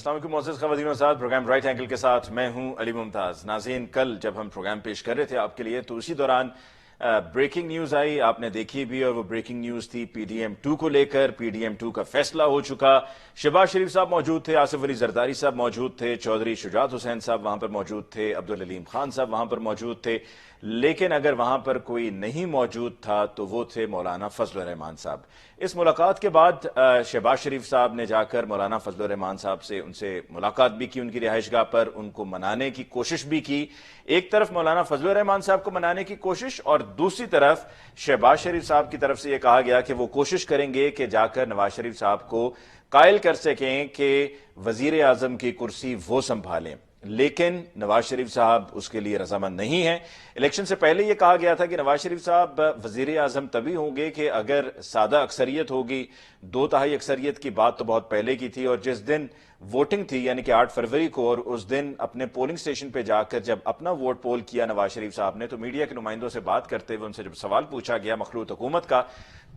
السلام علیکم معزز خواتین و حضرات، پروگرام رائٹ اینگل کے ساتھ میں ہوں علی ممتاز۔ ناظرین، کل جب ہم پروگرام پیش کر رہے تھے آپ کے لیے تو اسی دوران بریکنگ نیوز آئی، آپ نے دیکھی بھی، اور وہ بریکنگ نیوز تھی پی ڈی ایم 2 کو لے کر۔ پی ڈی ایم 2 کا فیصلہ ہو چکا۔ شہباز شریف صاحب موجود تھے، آصف علی زرداری صاحب موجود تھے، چودھری شجاعت حسین صاحب وہاں پر موجود تھے، عبدالعلیم خان صاحب وہاں پر موجود تھے، لیکن اگر وہاں پر کوئی نہیں موجود تھا تو وہ تھے مولانا فضل الرحمان صاحب۔ اس ملاقات کے بعد شہباز شریف صاحب نے جا کر مولانا فضل الرحمان صاحب سے ان سے ملاقات بھی کی، ان کی رہائش گاہ پر، ان کو منانے کی کوشش بھی کی۔ ایک طرف مولانا فضل الرحمان صاحب کو منانے کی کوشش، اور دوسری طرف شہباز شریف صاحب کی طرف سے یہ کہا گیا کہ وہ کوشش کریں گے کہ جا کر نواز شریف صاحب کو قائل کر سکیں کہ وزیر اعظم کی کرسی وہ سنبھالیں، لیکن نواز شریف صاحب اس کے لیے رضامند نہیں ہیں۔ الیکشن سے پہلے یہ کہا گیا تھا کہ نواز شریف صاحب وزیر اعظم تبھی ہوں گے کہ اگر سادہ اکثریت ہوگی۔ 2/3 اکثریت کی بات تو بہت پہلے کی تھی، اور جس دن ووٹنگ تھی یعنی کہ 8 فروری کو، اور اس دن اپنے پولنگ سٹیشن پہ جا کر جب اپنا ووٹ پول کیا نواز شریف صاحب نے، تو میڈیا کے نمائندوں سے بات کرتے ہوئے ان سے جب سوال پوچھا گیا مخلوط حکومت کا،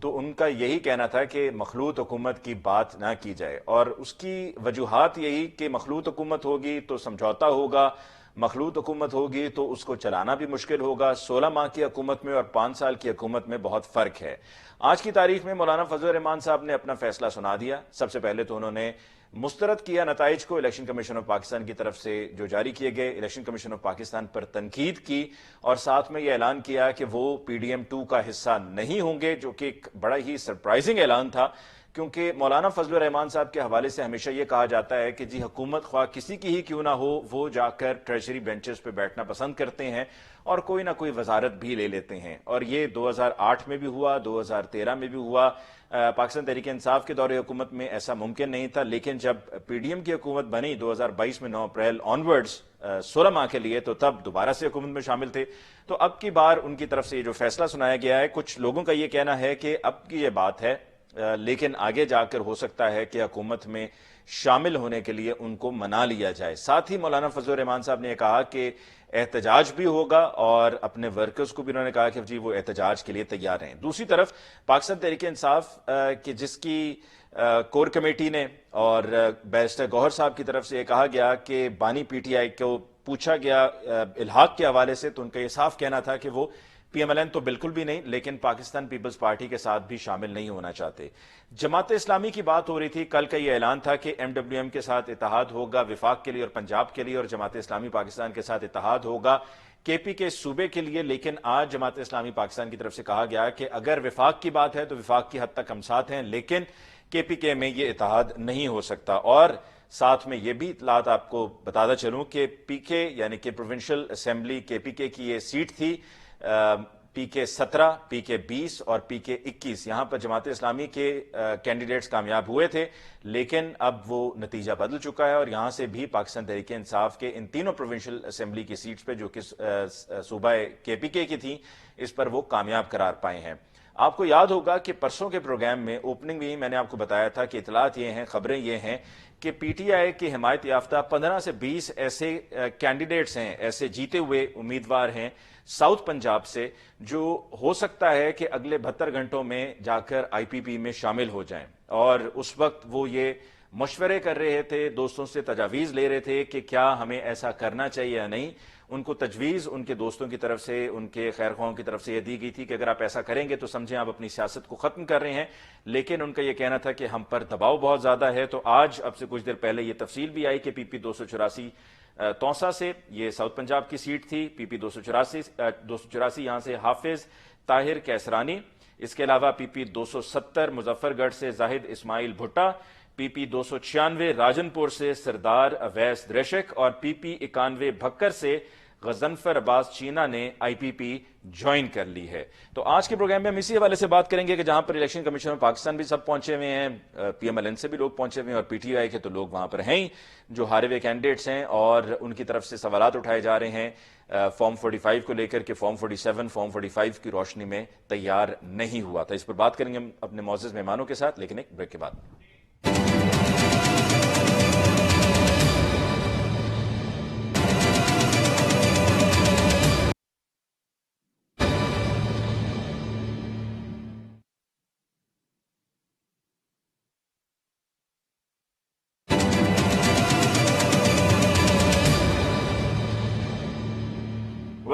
تو ان کا یہی کہنا تھا کہ مخلوط حکومت کی بات نہ کی جائے، اور اس کی وجوہات یہی کہ مخلوط حکومت ہوگی تو سمجھوتا ہوگا، مخلوط حکومت ہوگی تو اس کو چلانا بھی مشکل ہوگا۔ 16 ماہ کی حکومت میں اور 5 سال کی حکومت میں بہت فرق ہے۔ آج کی تاریخ میں مولانا فضل الرحمان صاحب نے اپنا فیصلہ سنا دیا۔ سب سے پہلے تو انہوں نے مسترد کیا نتائج کو الیکشن کمیشن آف پاکستان کی طرف سے جو جاری کیے گئے، الیکشن کمیشن آف پاکستان پر تنقید کی، اور ساتھ میں یہ اعلان کیا کہ وہ پی ڈی ایم 2 کا حصہ نہیں ہوں گے، جو کہ ایک بڑا ہی سرپرائزنگ اعلان تھا، کیونکہ مولانا فضل الرحمان صاحب کے حوالے سے ہمیشہ یہ کہا جاتا ہے کہ جی حکومت خواہ کسی کی ہی کیوں نہ ہو، وہ جا کر ٹریجری بینچز پہ بیٹھنا پسند کرتے ہیں اور کوئی نہ کوئی وزارت بھی لے لیتے ہیں، اور یہ 2008 میں بھی ہوا، 2013 میں بھی ہوا۔ پاکستان تحریک انصاف کے دور حکومت میں ایسا ممکن نہیں تھا، لیکن جب پی ڈی ایم کی حکومت بنی 2022 میں 9 اپریل آنورڈز 16 ماہ کے لیے، تو تب دوبارہ سے حکومت میں شامل تھے۔ تو اب کی بار ان کی طرف سے یہ جو فیصلہ سنایا گیا ہے، کچھ لوگوں کا یہ کہنا ہے کہ اب کی یہ بات ہے، لیکن آگے جا کر ہو سکتا ہے کہ حکومت میں شامل ہونے کے لیے ان کو منا لیا جائے۔ ساتھ ہی مولانا فضل الرحمان صاحب نے یہ کہا کہ احتجاج بھی ہوگا، اور اپنے ورکرز کو بھی انہوں نے کہا کہ جی وہ احتجاج کے لیے تیار ہیں۔ دوسری طرف پاکستان تحریک انصاف کہ جس کی کور کمیٹی نے اور بیرسٹر گوہر صاحب کی طرف سے یہ کہا گیا کہ بانی پی ٹی آئی کو پوچھا گیا الحاق کے حوالے سے، تو ان کا یہ صاف کہنا تھا کہ وہ پی ایم ایل این تو بالکل بھی نہیں، لیکن پاکستان پیپلز پارٹی کے ساتھ بھی شامل نہیں ہونا چاہتے۔ جماعت اسلامی کی بات ہو رہی تھی، کل کا یہ اعلان تھا کہ ایم ڈبلیو ایم کے ساتھ اتحاد ہوگا وفاق کے لیے اور پنجاب کے لیے، اور جماعت اسلامی پاکستان کے ساتھ اتحاد ہوگا کے پی کے صوبے کے لیے، لیکن آج جماعت اسلامی پاکستان کی طرف سے کہا گیا کہ اگر وفاق کی بات ہے تو وفاق کی حد تک ہم ساتھ ہیں، لیکن کے پی کے میں یہ اتحاد نہیں ہو سکتا۔ اور ساتھ میں یہ بھی اطلاعات آپ کو بتاتا چلوں کہ پی کے یعنی کہ پروونشل اسمبلی کے پی کے کی یہ سیٹ تھی، پی کے 17، پی کے 20 اور پی کے 21، یہاں پر جماعت اسلامی کے کینڈیڈیٹس کامیاب ہوئے تھے، لیکن اب وہ نتیجہ بدل چکا ہے، اور یہاں سے بھی پاکستان تحریک انصاف کے ان تینوں پروونشل اسمبلی کی سیٹس پہ جو کہ صوبہ کے پی کے کی تھیں، اس پر وہ کامیاب قرار پائے ہیں۔ آپ کو یاد ہوگا کہ پرسوں کے پروگرام میں اوپننگ میں میں نے آپ کو بتایا تھا کہ اطلاعات یہ ہیں، خبریں یہ ہیں کہ پی ٹی آئی کی حمایت یافتہ 15 سے 20 ایسے کینڈیڈیٹس ہیں، ایسے جیتے ہوئے امیدوار ہیں ساؤتھ پنجاب سے، جو ہو سکتا ہے کہ اگلے 72 گھنٹوں میں جا کر آئی پی پی میں شامل ہو جائیں، اور اس وقت وہ یہ مشورے کر رہے تھے، دوستوں سے تجاویز لے رہے تھے کہ کیا ہمیں ایسا کرنا چاہیے یا نہیں۔ ان کو تجویز ان کے دوستوں کی طرف سے، ان کے خیر خواہوں کی طرف سے یہ دی گئی تھی کہ اگر آپ ایسا کریں گے تو سمجھیں آپ اپنی سیاست کو ختم کر رہے ہیں، لیکن ان کا یہ کہنا تھا کہ ہم پر دباؤ بہت زیادہ ہے۔ تو آج اب سے کچھ دیر پہلے یہ تفصیل بھی آئی کہ پی پی 284 توسا سے، یہ ساؤتھ پنجاب کی سیٹ تھی، پی پی 284 یہاں سے حافظ طاہر کیسرانی، اس کے علاوہ پی پی 270 مظفر گڑھ سے زاہد اسماعیل بھٹا، پی پی 296 راجن پور سے سردار اویس دریشک، اور پی پی 91 بھکر سے غضنفر عباس چینا نے آئی پی پی جوائن کر لی ہے۔ تو آج کے پروگرام میں ہم اسی حوالے سے بات کریں گے کہ جہاں پر الیکشن کمیشن آف پاکستان بھی سب پہنچے ہوئے ہیں، پی ایم ایل این سے بھی لوگ پہنچے ہوئے ہیں، اور پی ٹی آئی کے تو لوگ وہاں پر ہیں ہی جو ہارے ہوئے کینڈیڈیٹس ہیں، اور ان کی طرف سے سوالات اٹھائے جا رہے ہیں فارم 45 کو لے کر کہ فارم 47 فارم 45 کی روشنی میں تیار نہیں ہوا تھا۔ اس پر بات کریں گے ہم اپنے معزز مہمانوں کے ساتھ، لیکن ایک بریک کے بعد۔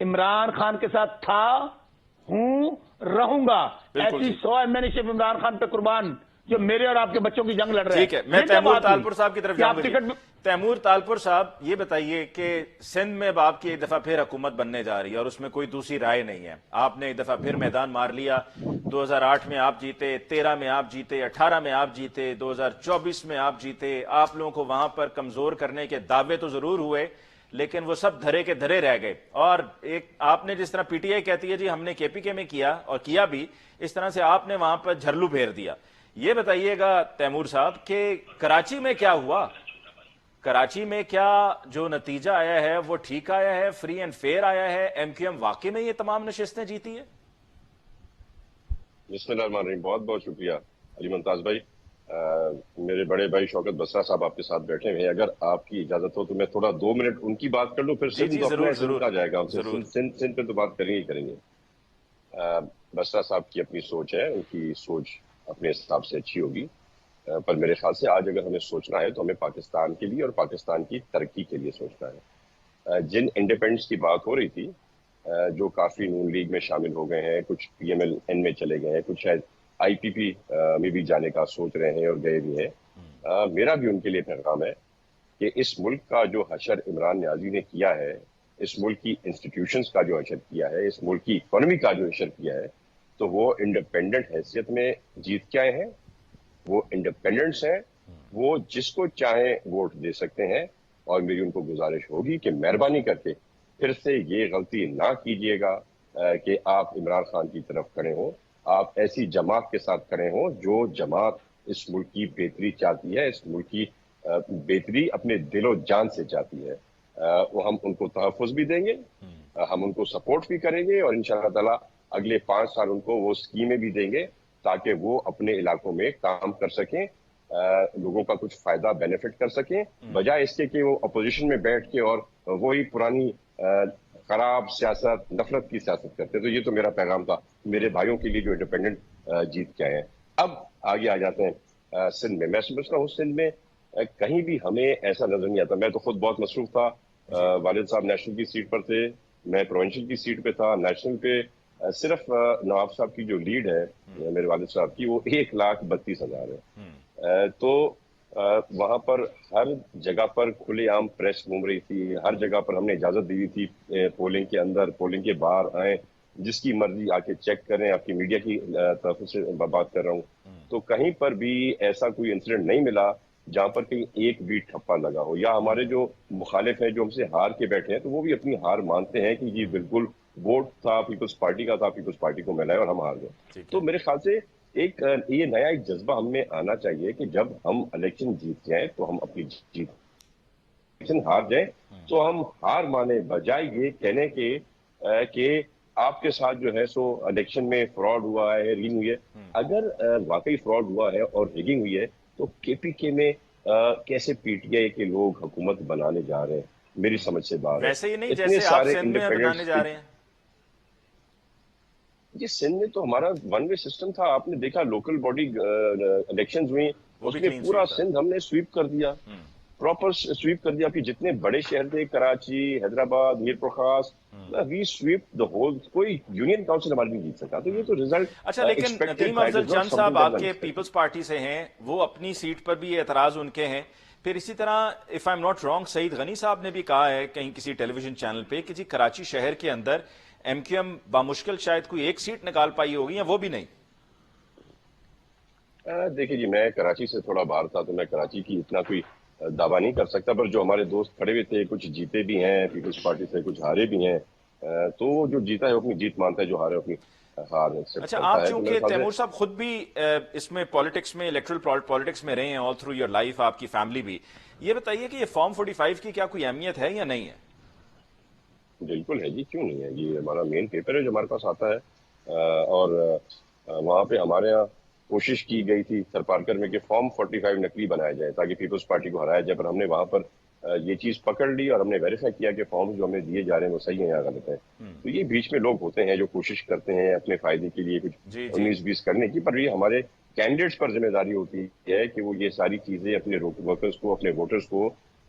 عمران خان کے ساتھ تھا، ہوں، رہوں گا. ایسی 100 ایم صرف عمران خان پہ قربان جو میرے اور آپ کے بچوں کی جنگ لڑ رہے ہیں. ٹھیک ہے، میں تیمور تالپور صاحب کی طرف جاؤں گا. تیمور تالپور صاحب یہ بتائیے کہ سندھ میں اب آپ کی ایک دفعہ پھر حکومت بننے جا رہی ہے اور اس میں کوئی دوسری رائے نہیں ہے. آپ نے ایک دفعہ پھر میدان مار لیا. 2008 میں آپ جیتے، 13 میں آپ جیتے، 18 میں آپ جیتے، 2024 میں آپ جیتے. آپ لوگوں کو وہاں پر کمزور کرنے کے دعوے تو ضرور ہوئے لیکن وہ سب دھرے کے دھرے رہ گئے. اور ایک آپ نے جس طرح پی ٹی آئی کہتی ہے جی ہم نے کے پی کے میں کیا اور کیا بھی، اس طرح سے آپ نے وہاں پر جھرلو پھیر دیا. یہ بتائیے گا تیمور صاحب کہ کراچی میں کیا ہوا؟ کراچی میں کیا جو نتیجہ آیا ہے وہ ٹھیک آیا ہے، فری اینڈ فیئر آیا ہے؟ ایم کیو ایم واقعی میں یہ تمام نشستیں جیتی ہے؟ بسم اللہ الرحمن الرحیم. بہت بہت شکریہ علی ممتاز بھائی. میرے بڑے بھائی شوکت بسرا صاحب آپ کے ساتھ بیٹھے ہوئے ہیں. اگر آپ کی اجازت ہو تو میں تھوڑا 2 منٹ ان کی بات کر لوں، پھر سندھ تو اپنا سندھ آ جائے گا. سندھ پہ تو بات کریں ہی کریں گے. بسرا صاحب کی اپنی سوچ ہے، ان کی سوچ اپنے حساب سے اچھی ہوگی، پر میرے خیال سے آج اگر ہمیں سوچنا ہے تو ہمیں پاکستان کے لیے اور پاکستان کی ترقی کے لیے سوچنا ہے. جن انڈیپینڈنس کی بات ہو رہی تھی، جو کافی نون لیگ میں شامل ہو گئے ہیں، کچھ پی ایم ایل این میں چلے گئے ہیں، کچھ شاید آئی پی پی میں بھی جانے کا سوچ رہے ہیں اور گئے بھی ہیں. میرا بھی ان کے لیے پیغام ہے کہ اس ملک کا جو حشر عمران نیازی نے کیا ہے، اس ملک کی انسٹیٹیوشنز کا جو حشر کیا ہے، اس ملک کی اکانومی کا جو حشر کیا ہے، تو وہ انڈیپینڈنٹ حیثیت میں جیت کے آئے ہیں. وہ انڈیپینڈنٹس ہیں، وہ جس کو چاہیں ووٹ دے سکتے ہیں. اور میری ان کو گزارش ہوگی کہ مہربانی کر کے پھر سے یہ غلطی نہ کیجیے گا کہ آپ عمران خان کی طرف کھڑے ہوں. آپ ایسی جماعت کے ساتھ کھڑے ہوں جو جماعت اس ملک کی بہتری چاہتی ہے، اس ملک کی بہتری اپنے دل و جان سے چاہتی ہے. وہ ہم ان کو تحفظ بھی دیں گے، ہم ان کو سپورٹ بھی کریں گے، اور انشاءاللہ تعالی اگلے 5 سال ان کو وہ اسکیمیں بھی دیں گے تاکہ وہ اپنے علاقوں میں کام کر سکیں، لوگوں کا کچھ فائدہ بینیفٹ کر سکیں، بجائے اس کے کہ وہ اپوزیشن میں بیٹھ کے اور وہی پرانی خراب سیاست، نفرت کی سیاست کرتے. تو یہ تو میرا پیغام تھا میرے بھائیوں کے لیے جو انڈیپینڈنٹ جیت کے آئے ہیں. اب آگے آ جاتے ہیں سندھ میں. میں سمجھتا ہوں سندھ میں کہیں بھی ہمیں ایسا نظر نہیں آتا. میں تو خود بہت مصروف تھا. والد صاحب نیشنل کی سیٹ پر تھے، میں پروونشل کی سیٹ پہ تھا. نیشنل پہ صرف نواب صاحب کی جو لیڈ ہے میرے والد صاحب کی، وہ 1,32,000 ہے. تو وہاں پر ہر جگہ پر کھلے عام پریس گھوم رہی تھی، ہر جگہ پر ہم نے اجازت دی تھی پولنگ کے اندر، پولنگ کے باہر آئیں، جس کی مرضی آ کے چیک کریں. آپ کی میڈیا کی طرف سے بات کر رہا ہوں. تو کہیں پر بھی ایسا کوئی انسیڈنٹ نہیں ملا جہاں پر کہیں ایک بھی ٹھپا لگا ہو. یا ہمارے جو مخالف ہیں جو ہم سے ہار کے بیٹھے ہیں، تو وہ بھی اپنی ہار مانتے ہیں کہ جی بالکل ووٹ تھا پیپلز پارٹی کا تھا، پیپلز پارٹی کو ملا ہے اور ہم ہار گئے. تو میرے خیال سے یہ نیا ایک جذبہ ہم میں آنا چاہیے کہ جب ہم الیکشن جیت جائیں تو ہم اپنی الیکشن ہار جائیں تو ہم ہار مانے، بجائے یہ کہنے کہ آپ کے ساتھ جو ہے سو الیکشن میں فراڈ ہوا ہے، ریگنگ ہوئی ہے. اگر واقعی فراڈ ہوا ہے اور ریگنگ ہوئی ہے تو کے پی کے میں کیسے پی ٹی آئی کے لوگ حکومت بنانے جا رہے ہیں؟ میری سمجھ سے باہر ہے. ویسے ہی نہیں جیسے آپ سندھ میں بنانے جا رہے ہیں. جی سندھ میں تو ہمارا ون وے سسٹم تھا. آپ نے دیکھا لوکل باڈی الیکشنز ہوئی، اس میں پورا سندھ ہم نے سویپ کر دیا، پراپر سویپ کر دیا. کہ جتنے بڑے شہر تھے، کراچی، حیدرآباد، میرپور خاص، وی سویپ دا ہول. کوئی یونین کاؤنسل ہمارے نہیں جیت سکا. تو یہ تو رزلٹ. اچھا، لیکن ندیم افضل چند صاحب آپ کے پیپلز پارٹی سے ہیں، وہ اپنی سیٹ پر بھی اعتراض ان کے ہیں. پھر اسی طرح if I am not wrong Saeed Ghani Sahab نے بھی کہا ہے کہیں کسی ٹیلی ویژن چینل پہ کہ جی کراچی شہر کے اندر ایم کیو ایم بامشکل شاید کوئی ایک سیٹ نکال پائی ہوگی یا وہ بھی نہیں. دیکھیے جی، میں کراچی سے تھوڑا باہر تھا تو میں کراچی کی اتنا کوئی دعویٰ نہیں کر سکتا. پر جو ہمارے دوست کھڑے ہوئے تھے، کچھ جیتے بھی ہیں پیپلز پارٹی سے، کچھ ہارے بھی ہیں. تو جو جیتا ہے وہ اپنی جیت مانتا ہے، جو ہارے اپنی ہار ایکسپٹ اچھا، کرتا آپ ہے. چونکہ تیمور صاحب خود بھی اس میں پالیٹکس میں، الیکٹرل پالیٹکس میں رہے ہیں آل تھرو یور لائف، آپ کی فیملی بھی، یہ بتائیے کہ یہ فارم 45 کی کیا کوئی اہمیت ہے یا نہیں ہے؟ بالکل ہے جی، کیوں نہیں ہے. یہ ہمارا مین پیپر ہے جو ہمارے پاس آتا ہے. اور وہاں پہ ہمارے یہاں کوشش کی گئی تھی سرپارکر میں کہ فارم 45 نقلی بنایا جائے تاکہ پیپلز پارٹی کو ہرایا جائے. پر ہم نے وہاں پر یہ چیز پکڑ لی اور ہم نے ویریفائی کیا کہ فارم جو ہمیں دیے جا رہے ہیں وہ صحیح ہیں یا غلط ہیں. تو یہ بیچ میں لوگ ہوتے ہیں جو کوشش کرتے ہیں اپنے فائدے کے لیے کچھ 19-20 کرنے کی. پر یہ ہمارے کینڈیڈیٹس پر ذمہ داری ہوتی ہے کہ وہ یہ ساری چیزیں اپنے ورکرز کو، اپنے ووٹرز کو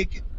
1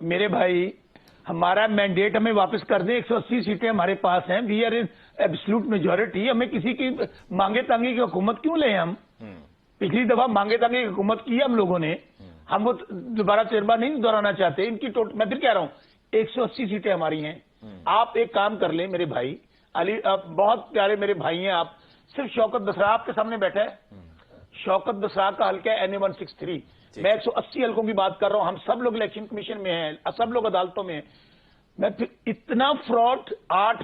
میرے بھائی ہمارا مینڈیٹ ہمیں واپس کر دیں, 180 سیٹیں ہمارے پاس ہیں, we are in absolute majority. ہمیں کسی کی مانگے تانگے کی حکومت کیوں لیں ہم؟ پچھلی دفعہ مانگے تانگے کی حکومت کی ہم لوگوں نے, ہم وہ دوبارہ تجربہ نہیں دہرانا چاہتے. ان کی میں پھر کہہ رہا ہوں 180 سیٹیں ہماری ہیں. آپ ایک کام کر لیں میرے بھائی علی, بہت پیارے میرے بھائی ہیں آپ, صرف شوکت بسرا آپ کے سامنے بیٹھا ہے. شوکت بسرا کا حلقہ ہے NA-163. میں 180 حلقوں کی بات کر رہا ہوں. ہم سب لوگ الیکشن کمیشن میں ہیں, سب لوگ عدالتوں میں ہیں. میں پھر اتنا فراڈ 8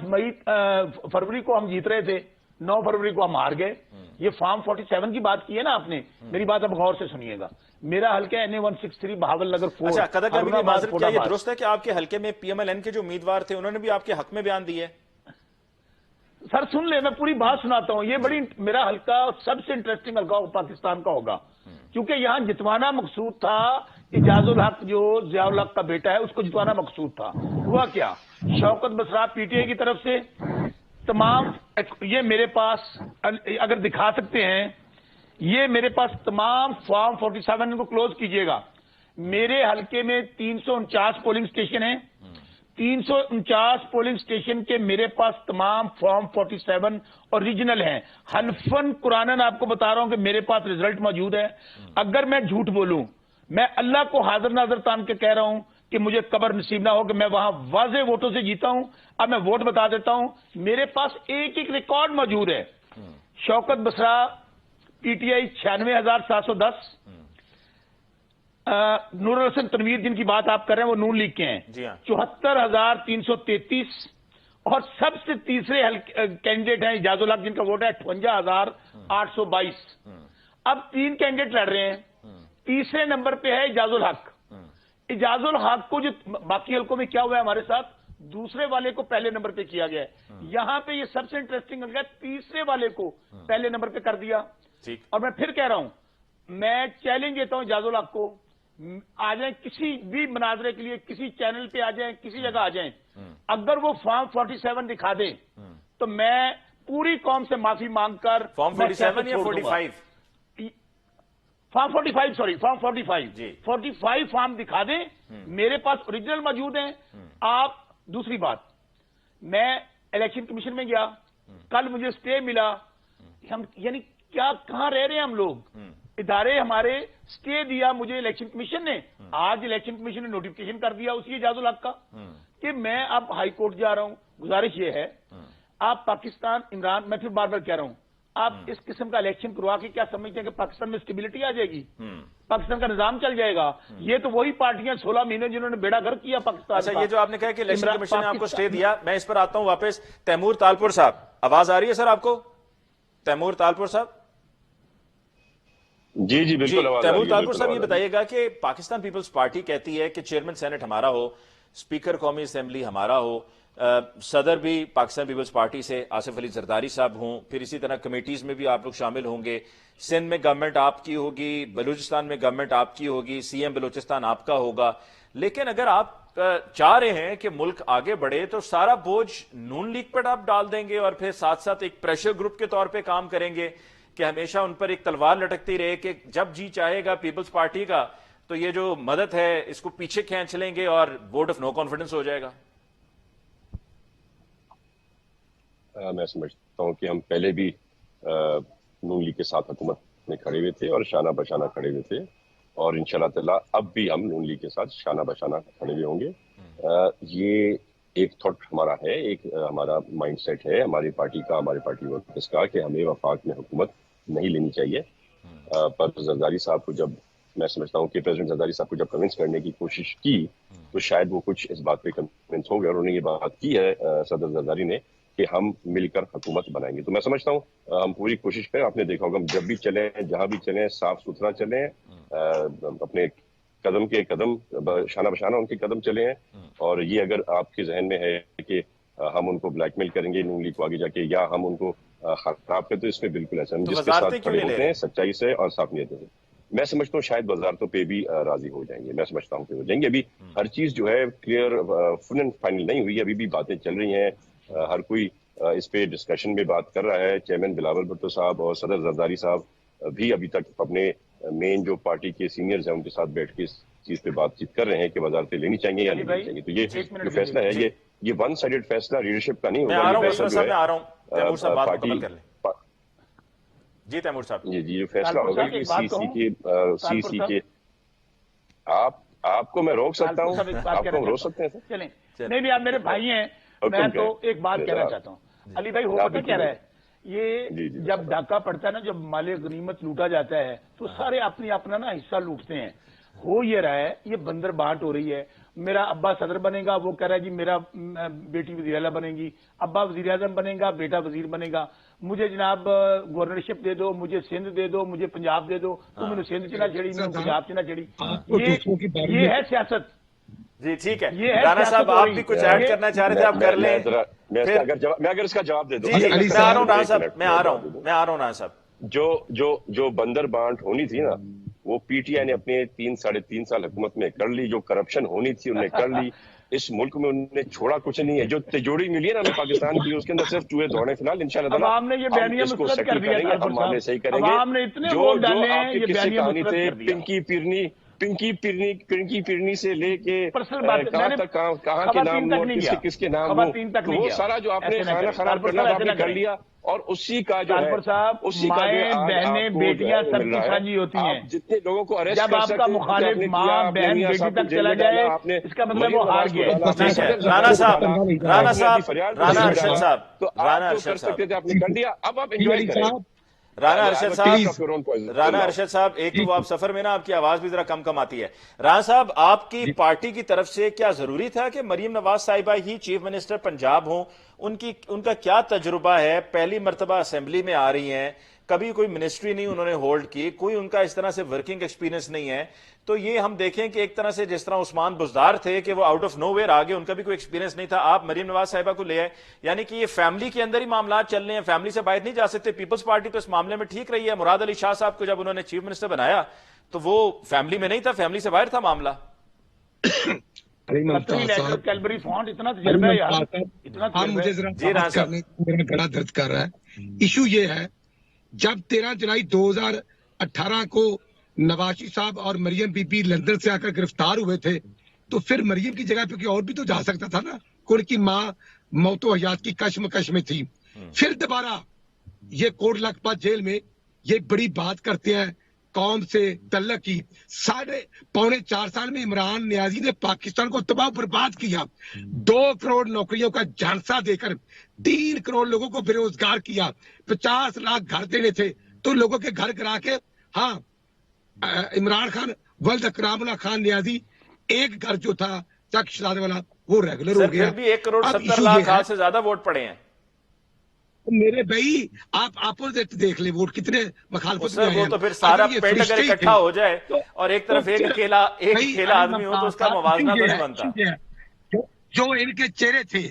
فروری کو ہم جیت رہے تھے, 9 فروری کو ہم ہار گئے. یہ فارم 47 کی بات کی ہے نا آپ نے, میری بات اب غور سے سنیے گا. میرا حلقہ NA-163 بہاول نگر 4. اچھا قدر امین, معذرت کیا یہ درست ہے کہ آپ کے حلقے میں PMLN کے جو امیدوار تھے انہوں نے بھی آپ کے حق میں بیان دی ہے؟ سر سن لے, میں پوری بات سناتا ہوں. یہ بڑی میرا حلقہ سب سے انٹرسٹنگ حلقہ پاکستان کا ہوگا, کیونکہ یہاں جتوانا مقصود تھا. اجاز الحق جو ضیاء الحق کا بیٹا ہے اس کو جتوانا مقصود تھا. ہوا کیا, شوکت بسرا PTI کی طرف سے تمام, یہ میرے پاس اگر دکھا سکتے ہیں, یہ میرے پاس تمام فارم 47 کو کلوز کیجئے گا. میرے حلقے میں 349 پولنگ سٹیشن ہیں. 349 پولنگ سٹیشن کے میرے پاس تمام فارم 47 اوریجنل ہیں. حلفاً قرآناً آپ کو بتا رہا ہوں کہ میرے پاس رزلٹ موجود ہے. اگر میں جھوٹ بولوں, میں اللہ کو حاضر ناظر تان کے کہہ رہا ہوں کہ مجھے قبر نصیب نہ ہو کہ میں وہاں واضح ووٹوں سے جیتا ہوں. اب میں ووٹ بتا دیتا ہوں, میرے پاس ایک ایک ریکارڈ موجود ہے. شوکت بسرا PTI 96,710, نور الحسن تنویر جن کی بات آپ کر رہے ہیں وہ نون لیگ کے ہیں, 74,333, اور سب سے تیسرے کینڈیڈیٹ ہیں اجاز الحق جن کا ووٹ ہے 58,822. اب 3 کینڈیڈیٹ لڑ رہے ہیں. تیسرے نمبر پہ ہے اجاز الحق. اجاز الحق کو جو باقی حلقوں میں کیا ہوا ہے ہمارے ساتھ, دوسرے والے کو پہلے نمبر پہ کیا گیا ہے. یہاں پہ یہ سب سے انٹرسٹنگ حلقہ ہے, تیسرے والے کو پہلے نمبر پہ کر دیا. اور میں پھر کہہ رہا ہوں, میں چیلنج دیتا ہوں اجاز الحق کو, آ جائیں کسی بھی مناظرے کے لیے, کسی چینل پہ آ جائیں, کسی جگہ آ جائیں. اگر وہ فارم 47 دکھا دیں تو میں پوری قوم سے معافی مانگ کر فارم 47 یا 45 فارم 45 سوری فارم 45 فارم دکھا دیں, میرے پاس اوریجنل موجود ہیں. آپ دوسری بات, میں الیکشن کمیشن میں گیا, کل مجھے سٹے ملا. ہم یعنی کیا کہاں رہ رہے ہیں ہم لوگ, ادارے ہمارے سٹے دیا مجھے الیکشن کمیشن نے. آج الیکشن کمیشن نے نوٹیفکیشن کر دیا اسی اجاز الحق کا کہ میں اب ہائی کورٹ جا رہا ہوں. گزارش یہ ہے, آپ پاکستان عمران, میں پھر بار بار کہہ رہا ہوں, آپ اس قسم کا الیکشن کروا کے کیا سمجھتے ہیں کہ پاکستان میں اسٹیبلٹی آ جائے گی, پاکستان کا نظام چل جائے گا؟ یہ تو وہی پارٹیاں 16 مہینے جنہوں نے بیڑا گرک کیا پاکستان. اچھا, یہ جو آپ نے کہا کہ الیکشن کمیشن نے آپ کو سٹے دیا, میں اس پر آتا ہوں واپس. تیمور تالپور صاحب, آواز آ رہی ہے سر آپ کو؟ تیمور تالپور صاحب, جی جی بالکل. تیمور تالپور صاحب یہ بتائیے گا کہ پاکستان پیپلز پارٹی کہتی ہے کہ چیئرمین سینٹ ہمارا ہو, اسپیکر قومی اسمبلی ہمارا ہو, صدر بھی پاکستان پیپلز پارٹی سے آصف علی زرداری صاحب ہوں, پھر اسی طرح کمیٹیز میں بھی آپ لوگ شامل ہوں گے, سندھ میں گورنمنٹ آپ کی ہوگی, بلوچستان میں گورنمنٹ آپ کی ہوگی, CM بلوچستان آپ کا ہوگا. لیکن اگر آپ چاہ رہے ہیں کہ ملک آگے بڑھے تو سارا بوجھ نون لیگ پر آپ ڈال دیں گے اور پھر ساتھ ساتھ ایک پریشر گروپ کے طور پہ کام کریں گے کہ ہمیشہ ان پر ایک تلوار لٹکتی رہے کہ جب جی چاہے گا پیپلز پارٹی کا تو یہ جو مدد ہے اس کو پیچھے کھینچ لیں گے اور ووٹ آف نو کانفیڈنس ہو جائے گا؟ میں سمجھتا ہوں کہ ہم پہلے بھی نون لیگ کے ساتھ حکومت میں کھڑے ہوئے تھے اور شانہ بشانہ کھڑے ہوئے تھے, اور انشاءاللہ تعالیٰ اب بھی ہم نون لیگ کے ساتھ شانہ بشانہ کھڑے ہوئے ہوں گے. یہ ایک تھاٹ ہمارا ہے, ایک ہمارا مائنڈ سیٹ ہے ہماری پارٹی کا, ہماری پارٹی ورکرز کا, کہ ہمیں وفاق میں حکومت نہیں لینی چاہیے. پر زرداری صاحب کو جب, میں سمجھتا ہوں کہ پریزیڈنٹ زرداری صاحب کو جب کنونس کرنے کی کوشش کی تو شاید وہ کچھ اس بات پہ کنونس ہو گئے, اور انہوں نے یہ بات کی ہے صدر زرداری نے کہ ہم مل کر حکومت بنائیں گے. تو میں سمجھتا ہوں ہم پوری کوشش کریں. آپ نے دیکھا ہوگا ہم جب بھی چلیں, جہاں بھی چلیں, صاف ستھرا چلیں, اپنے قدم کے قدم شانہ بشانہ ان کے قدم چلے ہیں. اور یہ اگر آپ کے ذہن میں ہے کہ ہم ان کو بلیک میل کریں گے نون لیگ کو آگے جا کے, یا ہم ان کو خراب کریں, تو اس میں بالکل ایسا نہیں. جس کے ساتھ کھڑے ہوتے ہیں سچائی سے اور صاف نیتوں سے, میں سمجھتا ہوں شاید وزارتوں پہ بھی راضی ہو جائیں گے. میں سمجھتا ہوں کہ ہو جائیں گے. ابھی ہر چیز جو ہے کلیئر فل اینڈ فائنل نہیں ہوئی, ابھی بھی باتیں چل رہی ہیں. ہر کوئی اس پہ ڈسکشن میں بات کر رہا ہے. چیئرمین بلاول بھٹو صاحب اور صدر زرداری صاحب بھی ابھی تک اپنے مین جو پارٹی کے سینئرز ہیں ان کے ساتھ بیٹھ کے اس چیز پہ بات چیت کر رہے ہیں کہ وزارتیں لینی چاہیے یا نہیں لینی چاہیے. تو یہ جو فیصلہ ہے یہ ون سائیڈڈ فیصلہ لیڈرشپ کا نہیں ہوگا. تیمور صاحب بات مکمل کر لیں. جی تیمور صاحب. جی جو فیصلہ ہوگا یہ سی سی کے آپ کو میں روک سکتا ہوں, آپ کو ہم روک سکتے ہیں. چلیں نہیں آپ میرے بھائی ہیں, میں تو ایک بات کہنا چاہتا ہوں. علی بھائی ہو پتہ کیا رہا ہے, یہ جب ڈاکہ پڑتا ہے نا, جب مال غنیمت لوٹا جاتا ہے تو سارے اپنا نا حصہ لوٹتے ہیں. ہو یہ رہا ہے یہ بندر بانٹ ہو رہی ہے. میرا ابا صدر بنے گا, وہ کہہ رہا ہے جی میرا بیٹی وزیر اعلیٰ بنے گی, ابا وزیر اعظم بنے گا, بیٹا وزیر بنے گا. مجھے جناب گورنرشپ دے دو, مجھے سندھ دے دو, مجھے پنجاب دے دو, تو میں نے سندھ چنا چڑھی, میں پنجاب چنا چڑھی. یہ ہے سیاست. جی ٹھیک ہے. رانا صاحب آپ بھی کچھ ایڈ کرنا چاہ رہے تھے, آپ کر لیں. میں اگر اس کا جواب دے دوں. میں آ رہا ہوں رانا صاحب, میں آ رہا ہوں رانا صاحب. جو بندر بانٹ ہونی تھی نا, وہ پی ٹی آئی نے اپنے 3-3.5 سال حکومت میں کر لی. جو کرپشن ہونی تھی انہوں نے کر لی. اس ملک میں انہوں نے چھوڑا کچھ نہیں ہے. جو تجوڑی ملی ہے نا ہمیں پاکستان کی, اس کے اندر صرف چوہے دوڑنے. فی الحال انشاءاللہ تعالی اس کو سیٹل کریں گے, ہم معاملے صحیح کریں گے. جو آپ کے قصے کہانی تھے پنکی پیرنی سے لے کے کہاں تک, کہاں کے نام ہو, کس کے نام ہو, وہ سارا جو آپ نے کھانا خراب کرنا آپ نے کر لیا. اور اسی کا جو ہے, اسی کا جو بہنیں بیٹیاں سب کی سانجھی ہوتی ہیں. جتنے لوگوں کو ارسٹ جب آپ کا مخالف ماں بہن بیٹی تک چلا جائے, اس کا مطلب وہ ہار گیا. رانا صاحب, رانا ارشد صاحب, تو آپ جو کر سکتے تھے آپ نے کر دیا. اب آپ انجوائے کریں. رانا ارشد صاحب, ایک تو آپ سفر میں نا, آپ کی آواز بھی ذرا کم آتی ہے. رانا صاحب, آپ کی پارٹی کی طرف سے کیا ضروری تھا کہ مریم نواز صاحبہ ہی چیف منسٹر پنجاب ہوں؟ ان کا کیا تجربہ ہے؟ پہلی مرتبہ اسمبلی میں آ رہی ہیں, کبھی کوئی منسٹری نہیں انہوں نے ہولڈ کی, کوئی ان کا اس طرح سے ورکنگ ایکسپیرینس نہیں ہے. تو یہ ہم دیکھیں کہ ایک طرح سے جس طرح عثمان بزدار تھے کہ وہ آؤٹ آف نو ویئر آگے, ان کا بھی کوئی ایکسپیرینس نہیں تھا. آپ مریم نواز صاحبہ کو لے آئے, یعنی کہ یہ فیملی کے اندر ہی معاملات چل رہے ہیں, فیملی سے باہر نہیں جا سکتے. پیپلز پارٹی تو اس معاملے میں ٹھیک رہی ہے. مراد علی شاہ صاحب کو جب انہوں نے چیف منسٹر بنایا تو وہ فیملی میں نہیں تھا, فیملی سے باہر تھا معاملہ. کیلبری فونٹ اتنا تجربہ ہے یار, اتنا مجھے ذرا میرا گلا درد کر رہا ہے. ایشو یہ ہے, جب 13 جولائی 2018 کو نوازی صاحب اور مریم بی بی لندن سے آ کر گرفتار ہوئے تھے, تو پھر مریم کی جگہ پہ کوئی اور بھی تو جا سکتا تھا نا. ان کی ماں موت و حیات کی کشمکش میں تھی. پھر دوبارہ یہ کوٹ لکھپت جیل میں یہ بڑی بات کرتے ہیں قوم سے تعلق کی. 4.25 سال میں عمران نیازی نے پاکستان کو تباہ برباد کیا. 2 کروڑ نوکریوں کا جھانسا دے کر 3 کروڑ لوگوں کو بے روزگار کیا. 50 لاکھ گھر دینے تھے تو لوگوں کے گھر گرا کے, ہاں عمران خان ولد اکرام اللہ خان نیازی ایک گھر جو تھا چک شرارے والا وہ ریگولر ہو گیا. پھر بھی 1 کروڑ 70 لاکھ سے زیادہ ووٹ پڑے ہیں. میرے بھائی آپ اپوزٹ دیکھ لیں, ووٹ کتنے مخالفت میں آئے ہیں. وہ تو پھر سارا پینٹ اگر اکٹھا ہو جائے اور ایک طرف ایک اکیلا آدمی ہو تو اس کا موازنہ تو نہیں بنتا. جو ان کے چہرے تھے,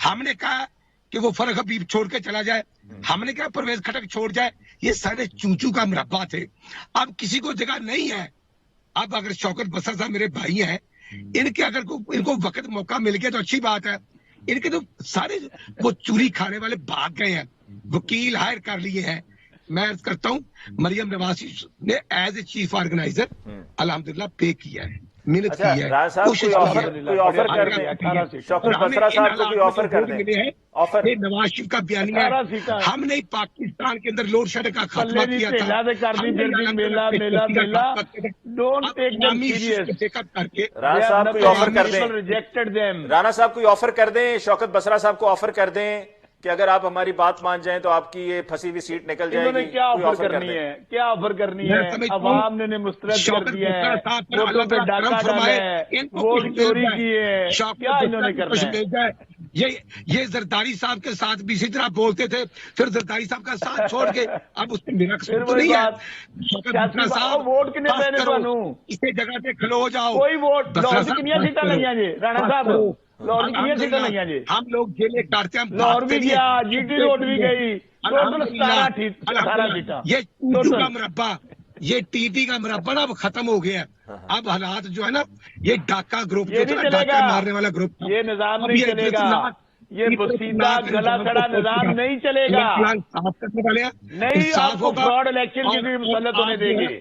ہم نے کہا کہ وہ فرق حبیب چھوڑ کے چلا جائے, ہم نے کہا پرویز کھٹک چھوڑ جائے. یہ سارے چوچو کا مربع تھے. اب کسی کو جگہ نہیں ہے. اب اگر شوکت بسر صاحب میرے بھائی ہیں, ان کے اگر ان کو وقت موقع مل گیا تو اچھی بات ہے. ان کے تو سارے وہ چوری کھانے والے بھاگ گئے ہیں, وکیل ہائر کر لیے ہیں. میں عرض کرتا ہوں مریم نواز نے ایز اے چیف آرگنائزر الحمدللہ پے کیا ہے, محنت کی ہے, کوشش کوئی آفر کر دیں. شوکت بسرا صاحب کو کوئی آفر کر دیں. آفر نواز شریف کا بیانیہ ہے, ہم نے پاکستان کے اندر لوڈ شیڈنگ کا خاتمہ کیا تھا. رانا صاحب کوئی آفر کر دیں. رانا صاحب کوئی آفر کر دیں, شوکت بسرا صاحب کو آفر کر دیں کہ اگر آپ ہماری بات مان جائیں تو آپ کی یہ پھنسی ہوئی سیٹ نکل جائے گی. کیا آفر کرنی ہے, کیا آفر کرنی ہے؟ عوام نے مسترد کر دیا ہے, ووٹوں پہ ڈاکہ ڈالا ہے, ووٹ چوری کی ہے, کیا انہوں نے کرنا ہے؟ یہ زرداری صاحب کے ساتھ بھی اسی طرح بولتے تھے, پھر زرداری صاحب کا ساتھ چھوڑ کے اب اس میں میرا قصور تو نہیں ہے. ووٹ کتنے پہنے بنوں اسی جگہ پہ کھلو جاؤ. کوئی ووٹ لاہور سے کنیا سیٹاں لگیاں جی رانا صاحب, لاہور کی کنیا سیٹاں لگیاں جی. ہم لوگ جیلے کاٹتے ہیں, لاہور بھی گیا, جی ٹی روڈ بھی گئی, ٹوٹل 17 سیٹاں. یہ چوچو کا مربع, یہ ٹی ٹی کا مربع اب ختم ہو گیا. اب حالات جو ہے نا, یہ ڈاکہ گروپ جو تھا, ڈاکہ مارنے والا گروپ, یہ نظام نہیں چلے گا. یہ بسیدہ گلا کھڑا نظام نہیں چلے گا. نہیں, آپ کو فراڈ الیکشن کی بھی مسلط ہونے دیں گے.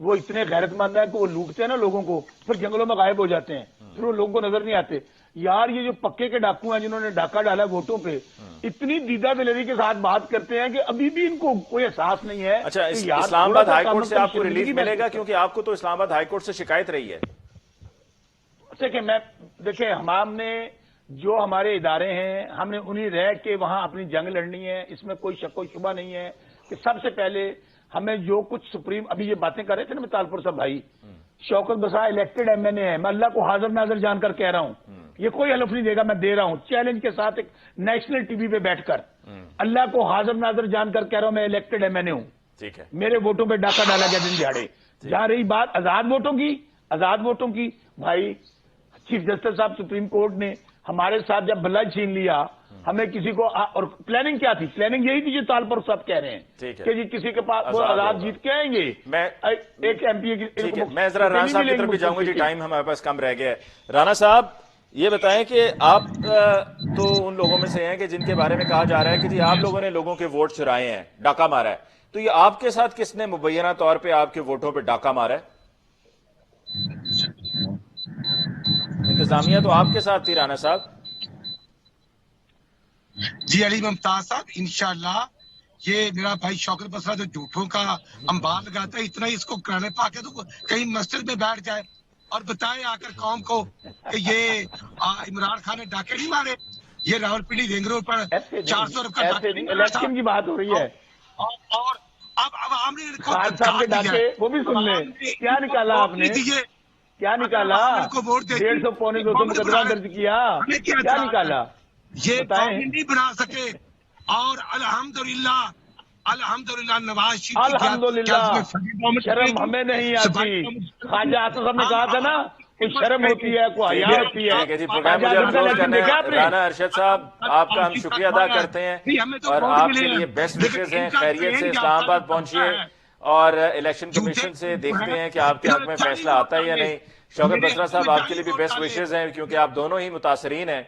وہ اتنے غیرت مند ہیں کہ وہ لوٹتے ہیں نا لوگوں کو، پھر جنگلوں میں غائب ہو جاتے ہیں، پھر وہ لوگوں کو نظر نہیں آتے. یار یہ جو پکے کے ڈاکو ہیں جنہوں نے ڈاکہ ڈالا ووٹوں پہ، اتنی دیدہ دلری کے ساتھ بات کرتے ہیں کہ ابھی بھی ان کو کوئی احساس نہیں ہے. اچھا، اسلام آباد ہائی کورٹ سے آپ کو ریلیف ملے گا؟ کیونکہ آپ کو تو اسلام آباد ہائی کورٹ سے شکایت رہی ہے. دیکھیں ہم نے جو ہمارے ادارے ہیں، ہم نے انہیں رہ کے وہاں اپنی جنگ لڑنی ہے، اس میں کوئی شک و شبہ نہیں ہے کہ سب سے پہلے ہمیں جو کچھ سپریم ابھی یہ باتیں کر رہے تھے نا طالپور صاحب بھائی، شوکت بسا الیکٹڈ ایم این اے ہے، میں اللہ کو حاضر ناظر جان کر کہہ رہا ہوں، یہ کوئی حلف نہیں دے گا، میں دے رہا ہوں چیلنج کے ساتھ ایک نیشنل ٹی وی پہ بیٹھ کر، اللہ کو حاضر ناظر جان کر کہہ رہا ہوں میں الیکٹڈ ایم این اے ہوں. ٹھیک ہے، میرے ووٹوں پہ ڈاکہ ڈالا گیا دن دیہڑے. جا رہی بات آزاد ووٹوں کی بھائی، چیف جسٹس صاحب سپریم کورٹ نے ہمارے ساتھ جب بلّہ چھین لیا، ہمیں کسی کو، اور پلاننگ کیا تھی؟ پلاننگ یہی تھی جو طالپور صاحب کہہ رہے ہیں کہ جی کسی کے پاس وہ آزاد جیت کے آئیں گے. ایک ایم پی میں ذرا رانا صاحب کی طرف بھی جاؤں گا جی، ٹائم ہمارے پاس کم رہ گیا ہے. رانا صاحب یہ بتائیں کہ آپ تو ان لوگوں میں سے ہیں کہ جن کے بارے میں کہا جا رہا ہے کہ جی آپ لوگوں نے لوگوں کے ووٹ چرائے ہیں، ڈاکہ مارا ہے، تو یہ آپ کے ساتھ کس نے مبینہ طور پہ آپ کے ووٹوں پہ ڈاکہ مارا ہے؟ انتظامیہ تو آپ کے ساتھ تھی رانا صاحب. جی علی ممتاز صاحب، انشاءاللہ یہ میرا بھائی شوکت بسرا جو جھوٹوں کا انبار لگاتا ہے، اتنا ہی اس کو کرانے پا کے تو کہیں مسجد میں بیٹھ جائے اور بتائے آ کر قوم کو کہ یہ عمران خان نے ڈاکے نہیں مارے، یہ راول پنڈی رنگ روڈ پر 400 روپے کا ڈاکہ نہیں مارا تھا. الیکشن کی بات ہو رہی ہے اور اب عوام نے ان کو خان صاحب کے ڈاکے وہ بھی سن لیں. کیا نکالا آپ نے؟ کیا نکالا؟ 150 پونے 200 مقدمہ درج کیا، کیا نکالا؟ یہ گورنمنٹ نہیں بنا سکے. اور الحمدللہ نواز شریف الحمدللہ شرم ہمیں نہیں آتی. خواجہ آصف صاحب نے کہا تھا نا کوئی شرم ہوتی ہے، کوئی حیا ہوتی ہے. جی پروگرام مجھے کلوز کرنا ہے. رانا ارشد صاحب آپ کا ہم شکریہ ادا کرتے ہیں اور آپ کے لیے بیسٹ وشز ہیں. خیریت سے اسلام آباد پہنچیے اور الیکشن کمیشن سے دیکھتے ہیں کہ آپ کے حق میں فیصلہ آتا ہے یا نہیں. شوکت بسرا صاحب آپ کے لیے بھی بیسٹ وشز ہیں کیونکہ آپ دونوں ہی متاثرین ہیں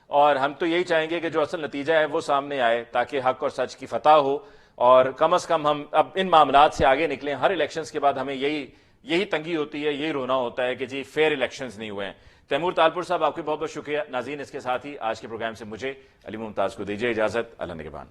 اور ہم تو یہی چاہیں گے کہ جو اصل نتیجہ ہے وہ سامنے آئے تاکہ حق اور سچ کی فتح ہو اور کم از کم ہم اب ان معاملات سے آگے نکلیں. ہر الیکشنز کے بعد ہمیں یہی تنگی ہوتی ہے، یہی رونا ہوتا ہے کہ جی فیئر الیکشنز نہیں ہوئے ہیں. تیمور طالپور صاحب آپ کے بہت بہت شکریہ. ناظرین اس کے ساتھ ہی آج کے پروگرام سے مجھے علی ممتاز کو دیجیے اجازت. اللہ نگہبان.